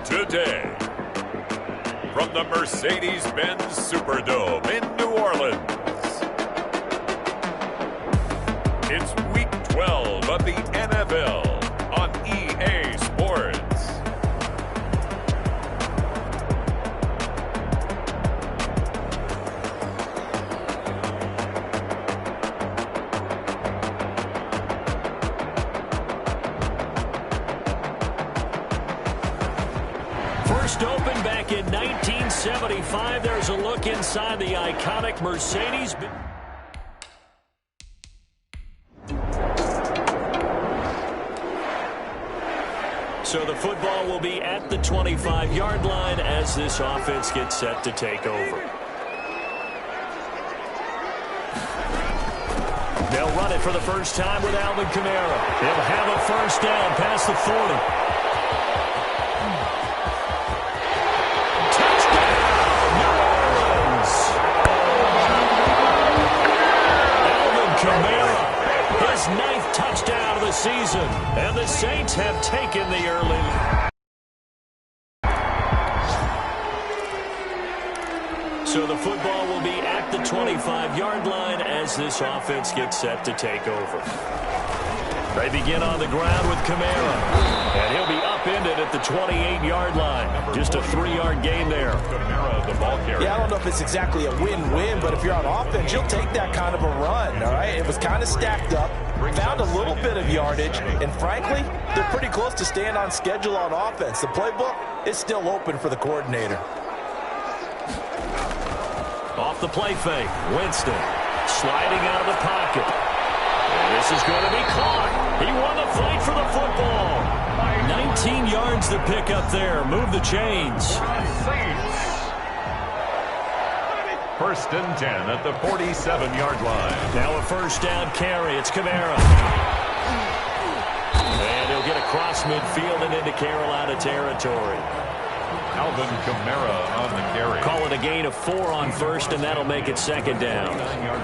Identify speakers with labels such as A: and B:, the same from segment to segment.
A: today. From the Mercedes-Benz Superdome in New Orleans, it's Week 12 of the NFL on EA Sports.
B: First opened back in 1975. There's a look inside the iconic Mercedes. So the football will be at the 25-yard line as this offense gets set to take over. They'll run it for the first time with Alvin Kamara. They'll have a first down past the 40. Ninth touchdown of the season, and the Saints have taken the early lead. So the football will be at the 25-yard line as this offense gets set to take over. They begin on the ground with Kamara, and he'll be upended at the 28-yard line. Just a 3-yard gain there. Kamara, the ball carrier.
C: Yeah, I don't know if it's exactly a win-win, but if you're on offense, you'll take that kind of a run, all right? It was kind of stacked up, found a little bit of yardage, and frankly, they're pretty close to staying on schedule on offense. The playbook is still open for the coordinator.
B: Off the play fake, Winston sliding out of the pocket. And this is going to be caught. He won the fight for the football. 19 yards to pick up there. Move the chains.
A: First and 10 at the 47-yard line.
B: Now a first down carry. It's Kamara. And he'll get across midfield and into Carolina territory.
A: Alvin Kamara on the carry.
B: Call it a gain of 4 on first, and that'll make it second down.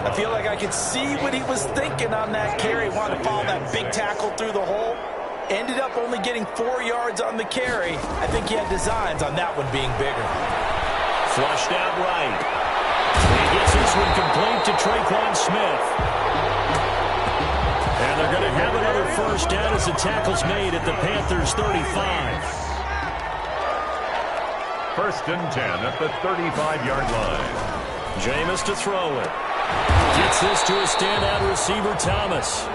C: I feel like I could see what he was thinking on that carry. Wanted to follow that big tackle through the hole. Ended up only getting 4 yards on the carry. I think he had designs on that one being bigger.
B: Flushed out right. He gets this one complete to Traquan Smith. And they're going to have another first down as the tackle's made at the Panthers' 35.
A: First and 10 at the 35-yard line.
B: Jameis to throw it. Gets this to a standout receiver, Thomas.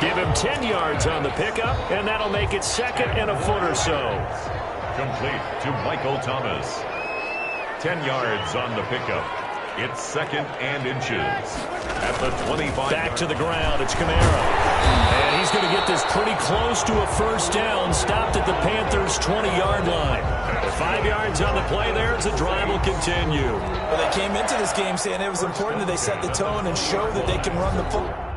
B: Give him 10 yards on the pickup, and that'll make it second and a foot or so.
A: Complete to Michael Thomas. 10 yards on the pickup. It's second and inches. At the 25.
B: Back to the ground. It's Kamara. And he's going to get this pretty close to a first down. Stopped at the Panthers' 20-yard line. 5 yards on the play there as the drive will continue.
C: Well, they came into this game saying it was important that they set the tone and show that they can run the football.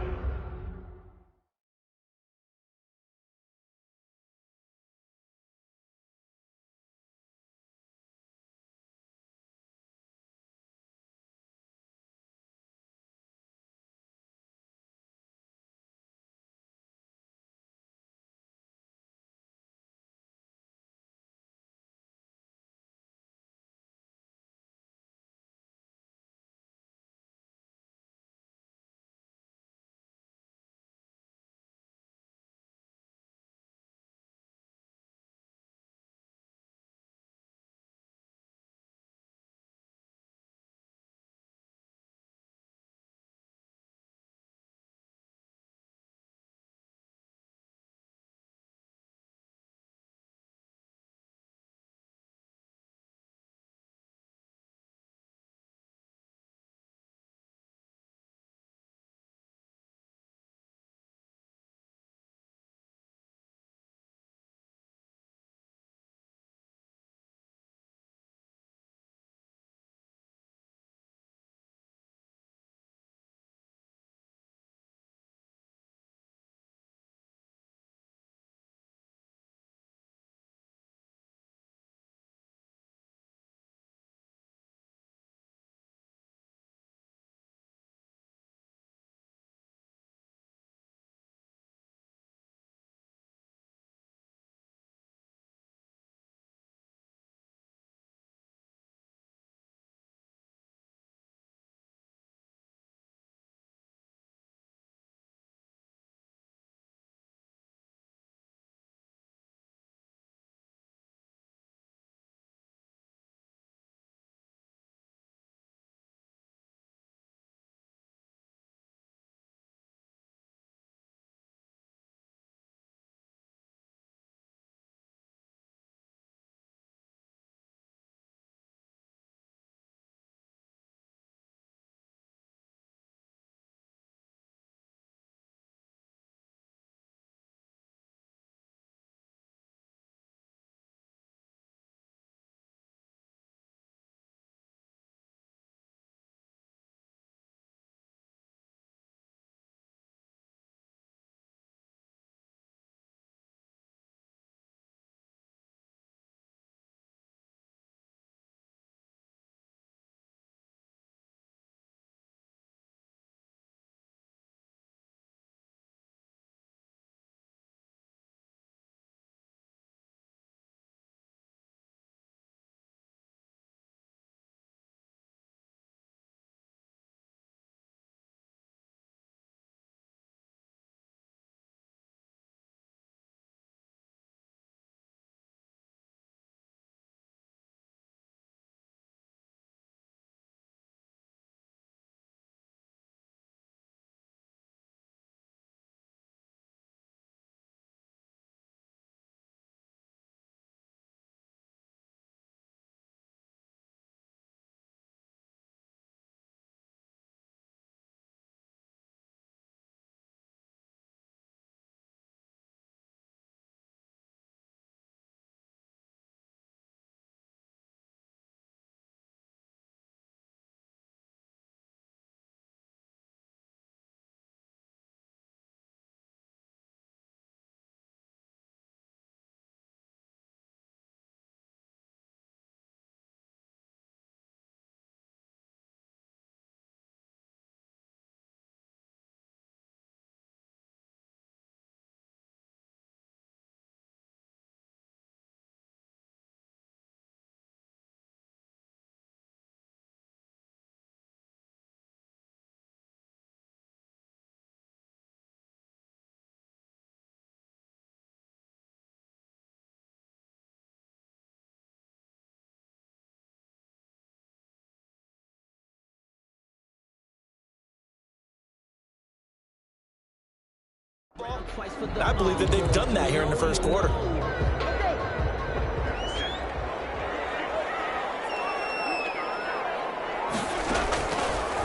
C: I believe that they've done that here in the first quarter.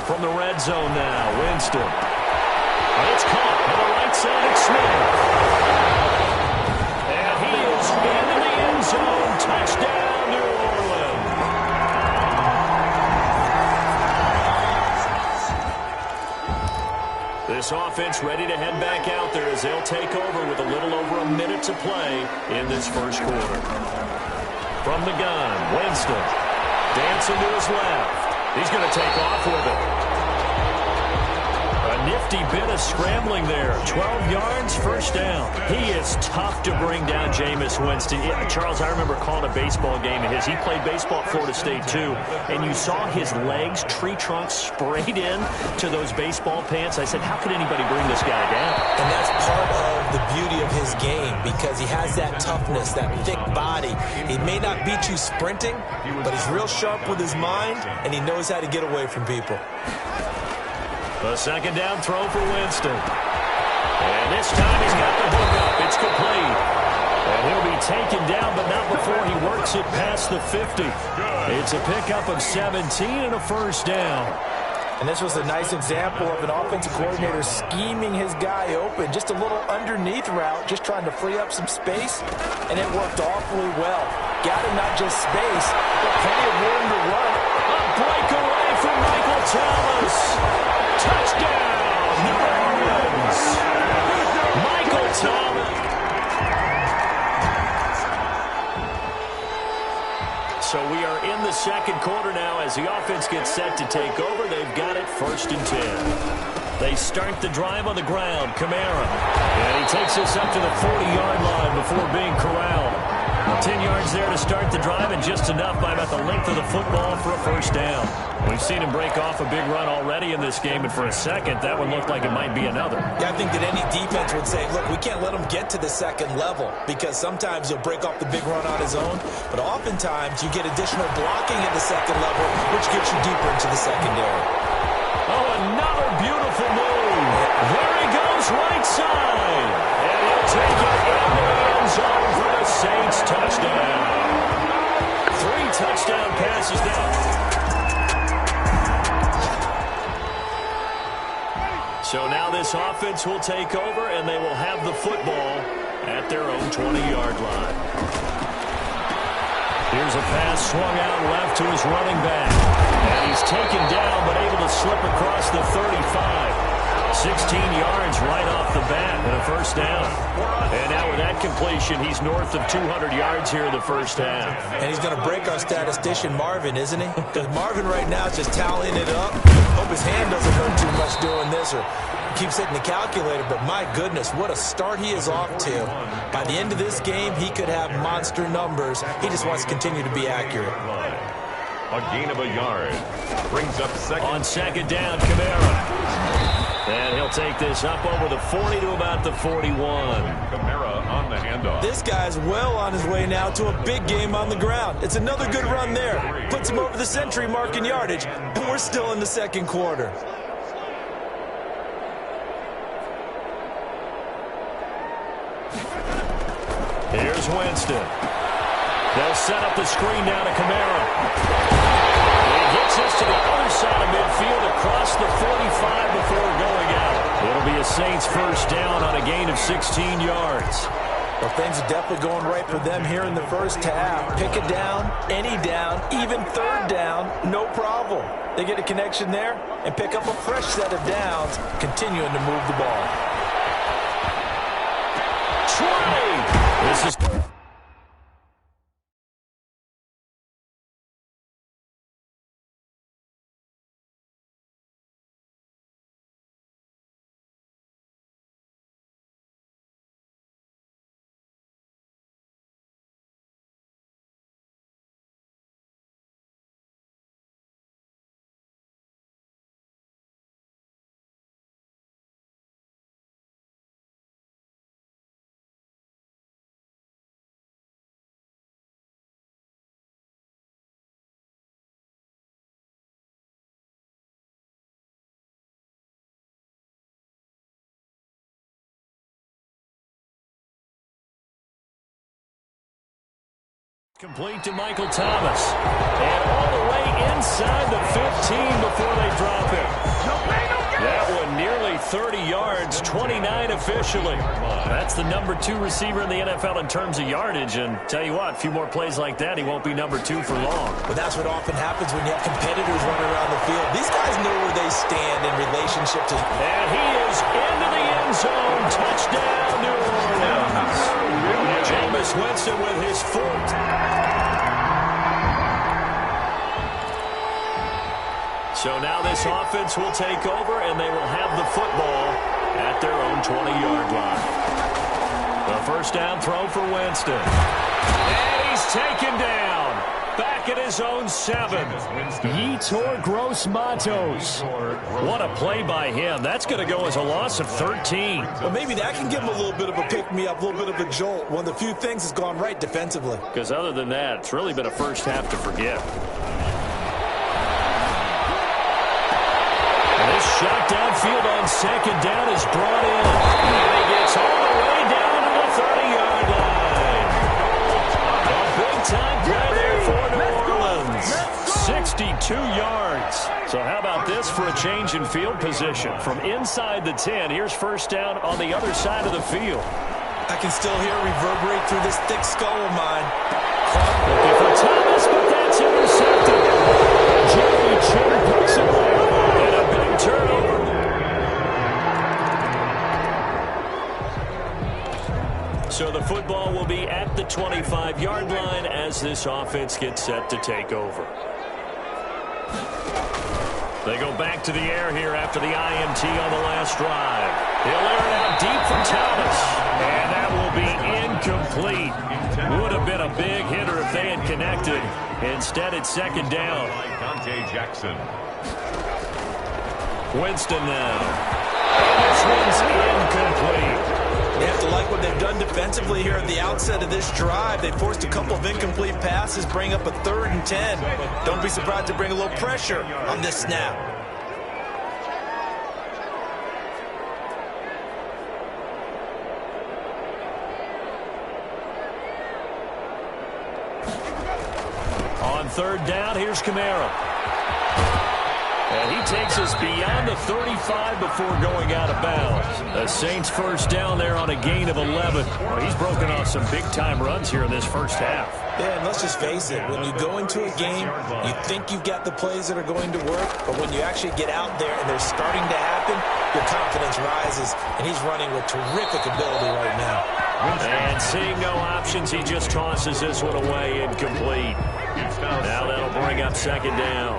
B: From the red zone now, Winston. It's caught on the right side of Smith. And he is into the end zone. Touchdown, New Orleans. This offense ready to head back out there as they'll take over with a little over a minute to play in this first quarter. From the gun, Winston. Dancing to his left. He's going to take off with it. A nifty bit of scrambling there. 12 yards, first down. He is tough to bring down, Jameis Winston. Yeah, Charles, I remember calling a baseball game of his. He played baseball at Florida State, too. And you saw his legs, tree trunks sprayed in to those baseball pants. I said, how could anybody bring this guy down?
C: And that's part of the beauty of his game because he has that toughness, that thick body. He may not beat you sprinting, but he's real sharp with his mind, and he knows how to get away from people.
B: The second down throw for Winston. And this time he's got the hook up. It's complete. And he'll be taken down, but not before he works it past the 50. It's a pickup of 17 and a first down.
C: And this was a nice example of an offensive coordinator scheming his guy open. Just a little underneath route, just trying to free up some space, and it worked awfully well. Got him not just space, but plenty of room to run.
B: A breakaway for Michael Thomas. Touchdown, New Orleans. Michael Thomas. So we are in the second quarter now as the offense gets set to take over. They've got it 1st and 10. They start the drive on the ground. Kamara. And he takes us up to the 40-yard line before being corralled. 10 yards there to start the drive and just enough by about the length of the football for a first down. We've seen him break off a big run already in this game, and for a second, that one looked like it might be another.
C: Yeah, I think that any defense would say, look, we can't let him get to the second level because sometimes he'll break off the big run on his own, but oftentimes you get additional blocking at the second level, which gets you deeper into the secondary.
B: Oh, another beautiful move. There he goes, right side. And he'll take it in the end zone for the Saints touchdown. 3 touchdown passes now. So now this offense will take over, and they will have the football at their own 20-yard line. Here's a pass swung out left to his running back. And he's taken down, but able to slip across the 35. 16 yards right off the bat and a first down. And now with that completion, he's north of 200 yards here in the first half.
C: And he's going to break our statistician Marvin, isn't he? Because Marvin right now is just tallying it up. Hope his hand doesn't hurt too much doing this or keeps hitting the calculator. But my goodness, what a start he is off to. By the end of this game, he could have monster numbers. He just wants to continue to be accurate.
A: A gain of a yard. Brings up second.
B: On second down, Kamara. And he'll take this up over the 40 to about the 41.
A: Kamara on the handoff.
C: This guy's well on his way now to a big game on the ground. It's another good run there. Puts him over the century mark in yardage, and we're still in the second quarter.
B: Here's Winston. They'll set up the screen down to Kamara. He gets us to the other side of midfield across the 45 before going out. It'll be a Saints first down on a gain of 16 yards.
C: Well, things are definitely going right for them here in the first half. Pick it down, any down, even third down, no problem. They get a connection there and pick up a fresh set of downs, continuing to move the ball.
B: Trey! This is... Complete to Michael Thomas. And all the way inside the 15 before they drop it. That one nearly 30 yards, 29 officially. That's the number 2 receiver in the NFL in terms of yardage. And tell you what, a few more plays like that, he won't be number 2 for long.
C: But that's what often happens when you have competitors running around the field. These guys know where they stand in relationship to...
B: And he is into the end zone. Touchdown, New Orleans. Jameis Winston with his 4th. So now this offense will take over, and they will have the football at their own 20-yard line. The first down throw for Winston. And he's taken down. Back at his own 7. Yetur Gross-Matos. What a play by him. That's going to go as a loss of 13.
C: Well, maybe that can give him a little bit of a pick-me-up, a little bit of a jolt. One of the few things that's gone right defensively.
B: Because other than that, it's really been a first half to forget. This shot downfield on second down is brought in. And he gets all the way down to the 30-yard line. A big-time play there for New Orleans. 62 yards. So how about this for a change in field position? From inside the 10, here's first down on the other side of the field.
C: I can still hear it reverberate through this thick skull of mine.
B: Looking for Thomas, but that's intercepted. Jerry Chin picks it up. And a big turnover. So the football will be at the 25-yard line as this offense gets set to take over. They go back to the air here after the INT on the last drive. He'll air it out deep for Thomas. And that will be incomplete. Would have been a big hitter if they had connected. Instead, it's second down.
A: Dante Jackson.
B: Winston now. And this one's incomplete.
C: They have to like what they've done defensively here at the outset of this drive. They forced a couple of incomplete passes, bring up a 3rd and 10. Don't be surprised to bring a little pressure on this snap.
B: On 3rd down, here's Kamara. And he takes us beyond the 35 before going out of bounds. The Saints first down there on a gain of 11. Well, he's broken off some big-time runs here in this first half.
C: Yeah, and let's just face it. When you go into a game, you think you've got the plays that are going to work, but when you actually get out there and they're starting to happen, your confidence rises, and he's running with terrific ability right now.
B: And seeing no options, he just tosses this one away incomplete. Now that'll bring up second down.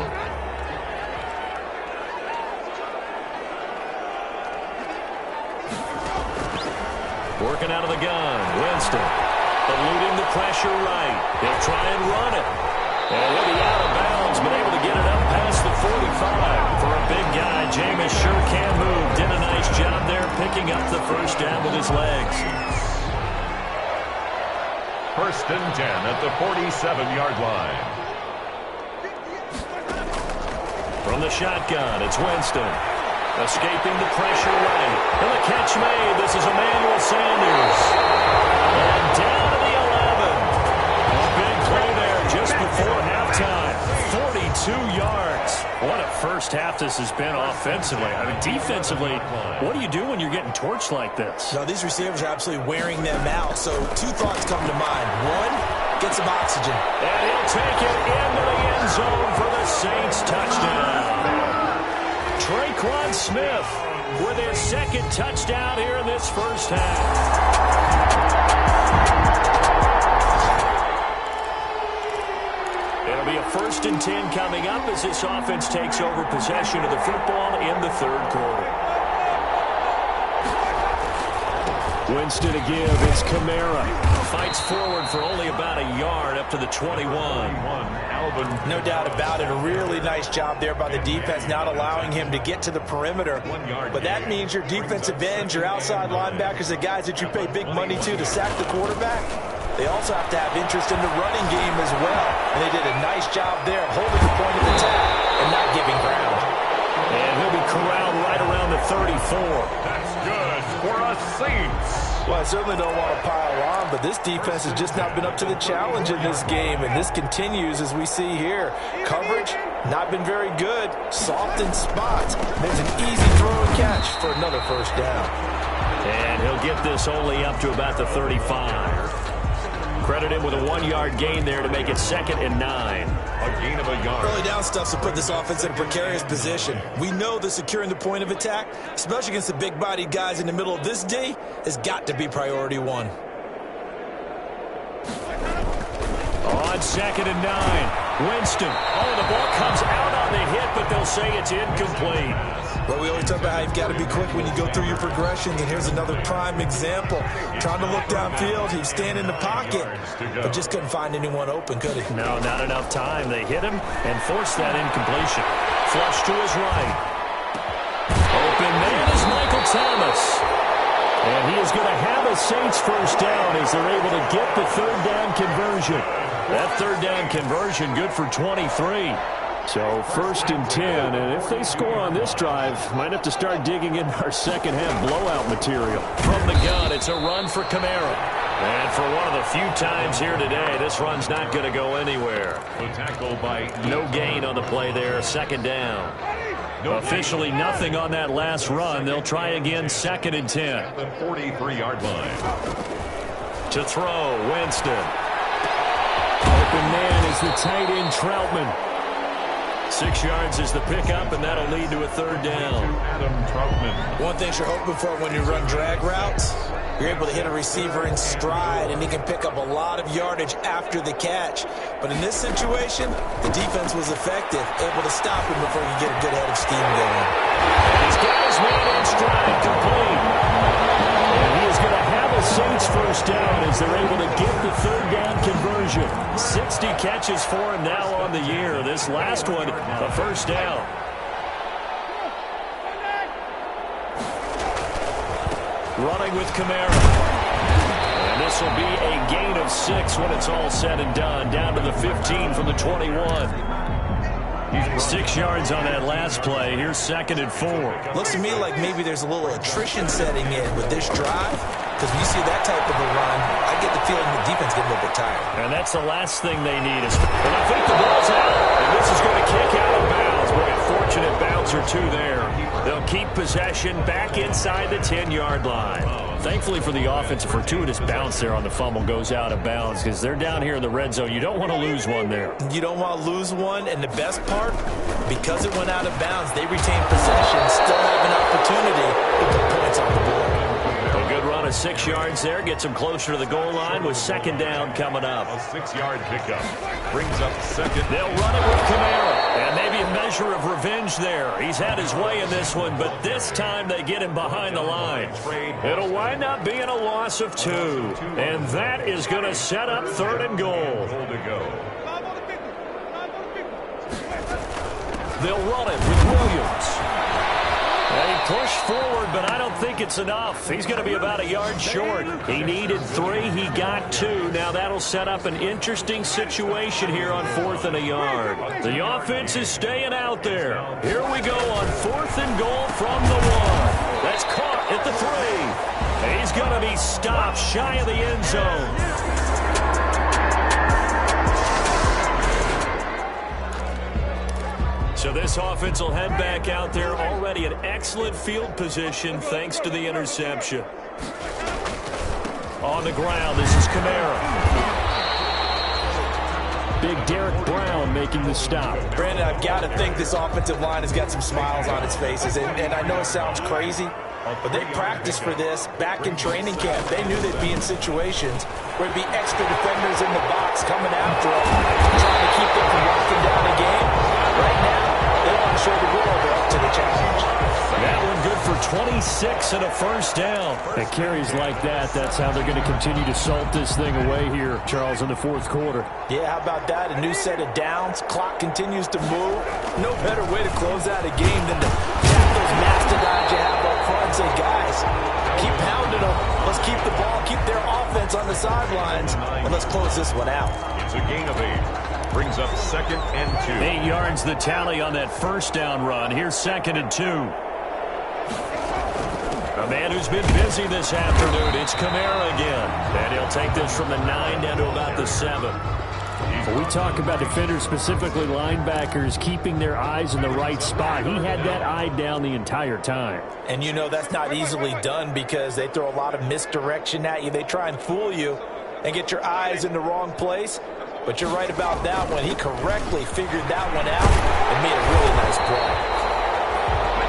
B: Working out of the gun, Winston. Eluding the pressure right. He'll try and run it. And he'll be out of bounds, but able to get it up past the 45. For a big guy, Jameis sure can move. Did a nice job there picking up the first down with his legs.
A: First and 10 at the 47-yard line.
B: From the shotgun, it's Winston. Escaping the pressure right. And the catch made. This is Emmanuel Sanders. And down to the 11. A big play there just before halftime. 42 yards. What a first half this has been offensively. I mean, defensively, what do you do when you're getting torched like this?
C: No, these receivers are absolutely wearing them out. So 2 thoughts come to mind. 1, get some oxygen.
B: And he'll take it into the end zone for the Saints touchdown. Traquan Smith with his 2nd touchdown here in this first half. It'll be a 1st and 10 coming up as this offense takes over possession of the football in the 3rd quarter. Winston to give. It's Kamara. Fights forward for only about a yard up to the 21.
C: No doubt about it. A really nice job there by the defense, not allowing him to get to the perimeter. But that means your defensive ends, your outside linebackers, the guys that you pay big money to sack the quarterback, they also have to have interest in the running game as well. And they did a nice job there holding the point of attack and not giving ground.
B: And he'll be corralled right around the 34.
A: That's good for a Saints.
C: Well, I certainly don't want to pile on, but this defense has just not been up to the challenge in this game, and this continues as we see here. Coverage, not been very good. Soft in spots. There's an easy throw and catch for another first down.
B: And he'll get this only up to about the 35. Credit him with a 1-yard gain there to make it 2nd and 9.
A: A gain of a yard.
C: Early down stuff's to put this offense in a precarious position. We know that securing the point of attack, especially against the big-bodied guys in the middle of this D, has got to be priority one.
B: On 2nd and 9, Winston. Oh, the ball comes out on the hit, but they'll say it's incomplete.
C: But we always talk about how you've got to be quick when you go through your progressions, and here's another prime example. Trying to look downfield, he's standing in the pocket, but just couldn't find anyone open, could he?
B: No, not enough time. They hit him and forced that incompletion. Flush to his right. Open man is Michael Thomas. And he is going to have a Saints first down as they're able to get the 3rd down conversion. That 3rd down conversion good for 23. So 1st and 10, and if they score on this drive, might have to start digging in our second half blowout material. From the gun, it's a run for Kamara. And for one of the few times here today, this run's not going to go anywhere.
A: The tackle by
B: no gain on the play there, 2nd down. Officially nothing on that last run. They'll try again 2nd and 10.
A: At the 43-yard line.
B: To throw, Winston. Open man is the tight end, Troutman. 6 yards is the pickup, and that'll lead to a 3rd down.
A: Adam Troutman.
C: One thing you're hoping for when you run drag routes, you're able to hit a receiver in stride, and he can pick up a lot of yardage after the catch. But in this situation, the defense was effective, able to stop him before he get a good head of steam going.
B: He's got his man in stride, complete. And he is going to have a Saints first down as they're able to get the 3rd down conversion. 60 catches for him now on the year. This last one, a 1st down. Running with Kamara. And this will be a gain of 6 when it's all said and done. Down to the 15 from the 21. 6 yards on that last play. Here's 2nd and 4.
C: Looks to me like maybe there's a little attrition setting in with this drive. Because when you see that type of a run, I get the feeling the defense getting a little bit tired.
B: And that's the last thing they need. And I think the ball's out. And this is going to kick out of bounds. Boy, a fortunate bounce or two there. They'll keep possession back inside the 10-yard line. Thankfully for the offense, a fortuitous bounce there on the fumble goes out of bounds because they're down here in the red zone. You don't want to lose one there.
C: You don't want to lose one, and the best part, because it went out of bounds, they retain possession, still have an opportunity to put points on the board.
B: A good run of 6 yards there gets them closer to the goal line with 2nd down coming up.
A: A 6-yard pickup brings up 2nd.
B: They'll run it with Kamara. And maybe a measure of revenge there. He's had his way in this one, but this time they get him behind the line. It'll wind up being a loss of 2. And that is going to set up 3rd and goal. They'll run it with Williams. And he pushed forward, but I don't think it's enough. He's going to be about a yard short. He needed 3. He got 2. Now that'll set up an interesting situation here on 4th and a yard. The offense is staying out there. Here we go on 4th and goal from the 1. That's caught at the 3. He's going to be stopped shy of the end zone. So this offense will head back out there, already in excellent field position thanks to the interception. On the ground, this is Kamara. Big Derek Brown making the stop.
C: Brandon, I've got to think this offensive line has got some smiles on its faces. And I know it sounds crazy, but they practiced for this back in training camp. They knew they'd be in situations where there'd be extra defenders in the box coming after them, trying to keep them from locking down a game. Right now, they want to show the world they're up to the challenge.
B: That one good for 26 and a 1st down. And carries like that, that's how they're going to continue to salt this thing away here, Charles, in the 4th quarter.
C: Yeah, how about that? A new set of downs. Clock continues to move. No better way to close out a game than to tap those mastodons you have up front and say, guys, keep pounding them. Let's keep the ball, keep their offense on the sidelines, and let's close this one out.
A: It's a gain of 8. Brings up 2nd and 2.
B: 8 yards the tally on that 1st down run. Here's 2nd and 2. A man who's been busy this afternoon. It's Kamara again. And he'll take this from the 9 down to about the 7.
D: When we talk about defenders, specifically linebackers, keeping their eyes in the right spot, he had that eye down the entire time.
C: And you know that's not easily done because they throw a lot of misdirection at you. They try and fool you and get your eyes in the wrong place. But you're right about that one. He correctly figured that one out and made a really nice play.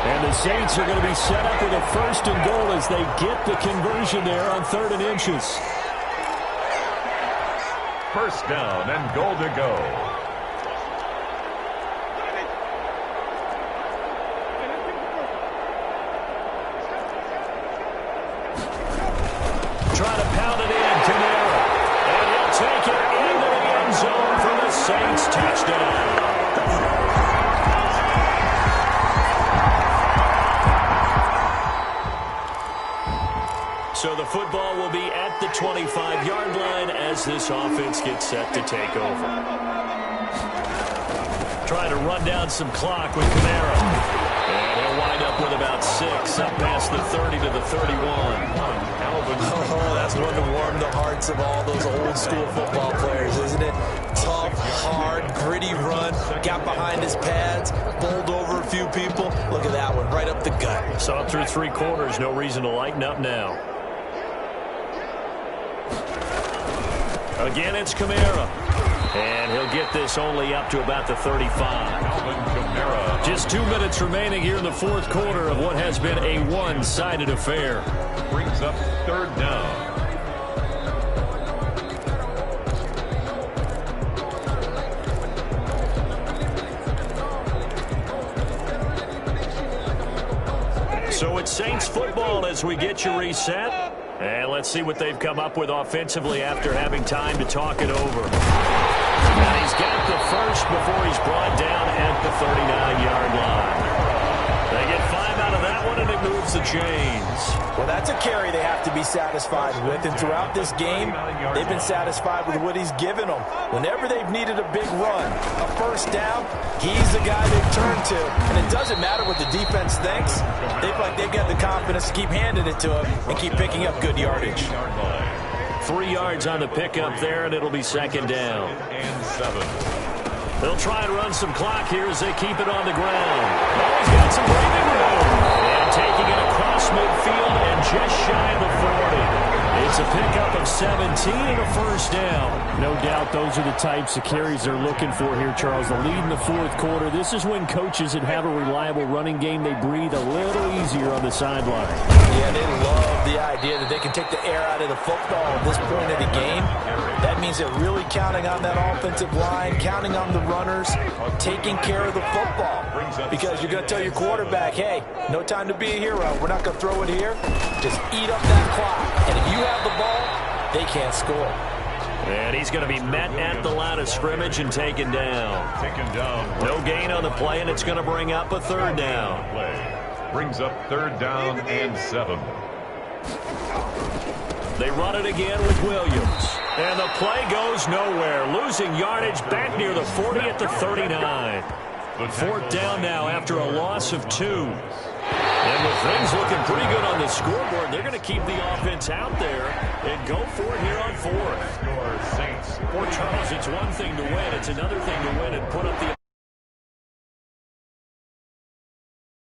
B: And the Saints are going to be set up with a 1st and goal as they get the conversion there on 3rd and inches.
A: 1st down and goal to go.
B: Trying to pound it in, Kamara. And he'll take it into the end zone for the Saints touchdown. So the football will be at the 25-yard line as this offense gets set to take over. Trying to run down some clock with Kamara. And he'll wind up with about 6, up past the 30 to the 31.
C: Oh, that's one to warm the hearts of all those old school football players, isn't it? Tough, hard, gritty run, got behind his pads, bowled over a few people. Look at that one, right up the gut.
B: Saw it through 3 quarters, no reason to lighten up now. Again, it's Kamara. And he'll get this only up to about the 35. Just 2 minutes remaining here in the 4th quarter of what has been a one-sided affair.
A: Brings up 3rd down.
B: So it's Saints football as we get you reset. And let's see what they've come up with offensively after having time to talk it over. And he's got the 1st before he's brought down at the 39-yard line. They get 5 out of that one, and it moves the chains.
C: Well, that's a carry they have to be satisfied with. And throughout this game, they've been satisfied with what he's given them. Whenever they've needed a big run, a 1st down, he's the guy they've turned to. And it doesn't matter what the defense thinks. They feel like they've got the confidence to keep handing it to him and keep picking up good yardage.
B: 3 yards on the pickup there, and it'll be 2nd down.
A: And 7.
B: They'll try and run some clock here as they keep it on the ground. Oh, he's got some breathing room. And taking it across midfield and just shy of the 40. It's a pickup of 17 and a 1st down.
D: No doubt those are the types of carries they're looking for here, Charles. The lead in the 4th quarter. This is when coaches that have a reliable running game, they breathe a little easier on the sideline.
C: Yeah, they love the idea that they can take the air out of the football at this point of the game. That means they're really counting on that offensive line, counting on the runners, taking care of the football. Because you're going to tell your quarterback, hey, no time to be a hero. We're not going to throw it here. Just eat up that clock. And if you have the ball, they can't score.
B: And he's going to be met at the line of scrimmage and taken down. No gain on the play, and it's going to bring up a 3rd down.
A: Brings up 3rd down and 7.
B: They run it again with Williams. And the play goes nowhere. Losing yardage back near the 40 at the 39. 4th down now after a loss of 2. And with things looking pretty good on the scoreboard, they're going to keep the offense out there and go for it here on 4th. For Charles, it's one thing to win. It's another thing to win and put up the